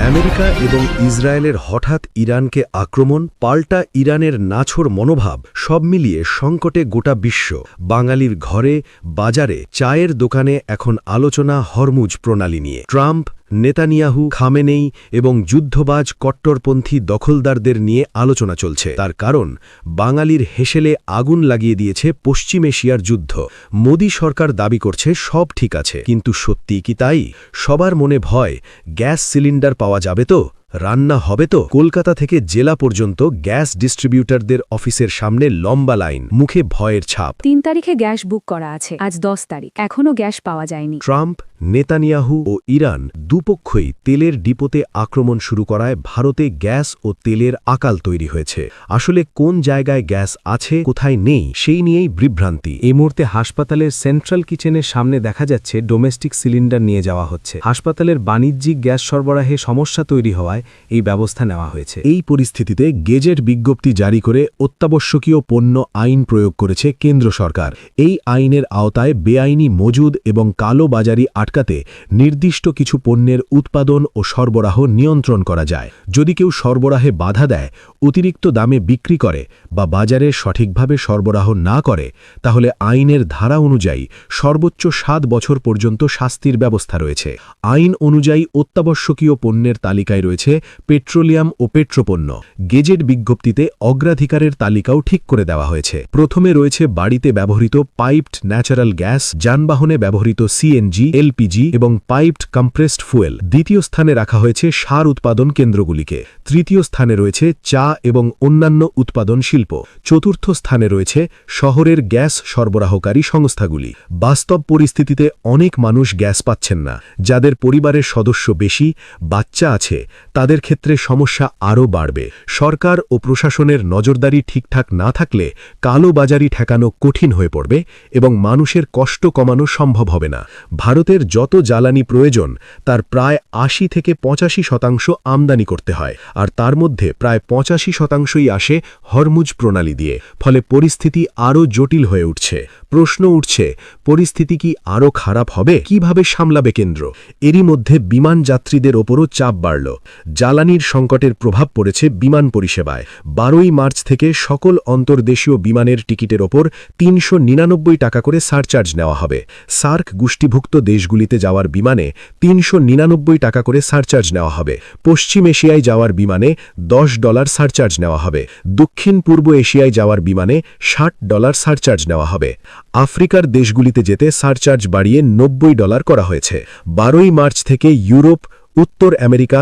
America এবং ইসরায়েলের হঠাৎ ইরানকে আক্রমণ, পাল্টা ইরানের নাছোড় মনোভাব, সব মিলিয়ে সংকটে গোটা বিশ্ব। বাঙালির ঘরে, বাজারে, চায়ের দোকানে এখন আলোচনা হরমুজ প্রণালী নিয়ে। ট্রাম্প, নেতানিয়াহু, খামেনেই এবং যুদ্ধবাজ কট্টরপন্থী দখলদারদের নিয়ে আলোচনা চলছে। তার কারণ, বাঙালির হেসেলে আগুন লাগিয়ে দিয়েছে পশ্চিম এশিয়ার যুদ্ধ। মোদী সরকার দাবি করছে সব ঠিক আছে, কিন্তু সত্যি কি তাই? সবার মনে ভয়, গ্যাস সিলিন্ডার পাওয়া যাবে তো, রান্না হবে তো? কলকাতা থেকে জেলা পর্যন্ত গ্যাস ডিস্ট্রিবিউটরদের অফিসের সামনে লম্বা লাইন, মুখে ভয়ের ছাপ। ৩ তারিখে গ্যাস বুক করা আছে, আজ ১০ তারিখ, এখনও গ্যাস পাওয়া যায়নি। ট্রাম্প, নেতানিয়াহু ও ইরান দুপক্ষই তেলের ডিপোতে আক্রমণ শুরু করায় ভারতে গ্যাস ও তেলের আকাল তৈরি হয়েছে। আসলে কোন জায়গায় গ্যাস আছে, কোথায় নেই, সেই নিয়েই বিভ্রান্তি। এই মুহূর্তে হাসপাতালের সেন্ট্রাল কিচেনের সামনে দেখা যাচ্ছে ডোমেস্টিক সিলিন্ডার নিয়ে যাওয়া হচ্ছে। হাসপাতালের বাণিজ্যিক গ্যাস সরবরাহে সমস্যা তৈরি হওয়ায় এই ব্যবস্থা নেওয়া হয়েছে। এই পরিস্থিতিতে গেজেট বিজ্ঞপ্তি জারি করে অত্যাবশ্যকীয় পণ্য আইন প্রয়োগ করেছে কেন্দ্র সরকার। এই আইনের আওতায় বেআইনি মজুদ এবং কালো বাজারি আটকাতে নির্দিষ্ট কিছু পণ্যের উৎপাদন ও সরবরাহ নিয়ন্ত্রণ করা যায়। যদি কেউ সরবরাহে বাধা দেয়, অতিরিক্ত দামে বিক্রি করে বা বাজারে সঠিকভাবে সরবরাহ না করে, তাহলে আইনের ধারা অনুযায়ী সর্বোচ্চ 7 বছর পর্যন্ত শাস্তির ব্যবস্থা রয়েছে। আইন অনুযায়ী অত্যাবশ্যকীয় পণ্যের তালিকায় রয়েছে পেট্রোলিয়াম ও পেট্রোপণ্য। গেজেট বিজ্ঞপ্তিতে অগ্রাধিকারের তালিকাও ঠিক করে দেওয়া হয়েছে। প্রথমে রয়েছে বাড়িতে ব্যবহৃত পাইপড ন্যাচারাল গ্যাস, যানবাহনে ব্যবহৃত সিএনজি, এলপিজি এবং পাইপড কম্প্রেসড ফুয়েল। দ্বিতীয় স্থানে রাখা হয়েছে সার উৎপাদন কেন্দ্রগুলিকে। তৃতীয় স্থানে রয়েছে চা এবং অন্যান্য উৎপাদন শিল্প। চতুর্থ স্থানে রয়েছে শহরের গ্যাস সরবরাহকারী সংস্থাগুলি। বাস্তব পরিস্থিতিতে অনেক মানুষ গ্যাস পাচ্ছেন না। যাদের পরিবারের সদস্য বেশি, বাচ্চা আছে, তাদের ক্ষেত্রে সমস্যা আরও বাড়বে। সরকার ও প্রশাসনের নজরদারি ঠিকঠাক না থাকলে কালো বাজারি ঠেকানো কঠিন হয়ে পড়বে এবং মানুষের কষ্ট কমানো সম্ভব হবে না। ভারতের যত জ্বালানি প্রয়োজন তার প্রায় ৮০ থেকে ৮৫% আমদানি করতে হয়, আর তার মধ্যে প্রায় ৮৫%ই আসে হরমুজ প্রণালী দিয়ে। ফলে পরিস্থিতি আরও জটিল হয়ে উঠছে। প্রশ্ন উঠছে, পরিস্থিতি কি আরও খারাপ হবে? কিভাবে সামলাবে কেন্দ্র? এরই মধ্যে বিমান যাত্রীদের ওপরও চাপ বাড়ল। জ্বালানির সংকটের প্রভাব পড়েছে বিমান পরিষেবায়। ১২ই মার্চ থেকে সকল অন্তর্দেশীয় বিমানের টিকিটের ওপর ৩৯৯ টাকা করে সারচার্জ নেওয়া হবে। সার্ক গোষ্ঠীভুক্ত দেশগুলিতে যাওয়ার বিমানে ৩৯৯ টাকা করে সারচার্জ নেওয়া হবে। পশ্চিম এশিয়ায় যাওয়ার বিমানে $10 সারচার্জ নেওয়া হবে। দক্ষিণ পূর্ব এশিয়ায় যাওয়ার বিমানে $60 সারচার্জ নেওয়া হবে। আফ্রিকার দেশগুলিতে যেতে সারচার্জ বাড়িয়ে $90 করা হয়েছে। ১২ই মার্চ থেকে ইউরোপ, উত্তর আমেরিকা,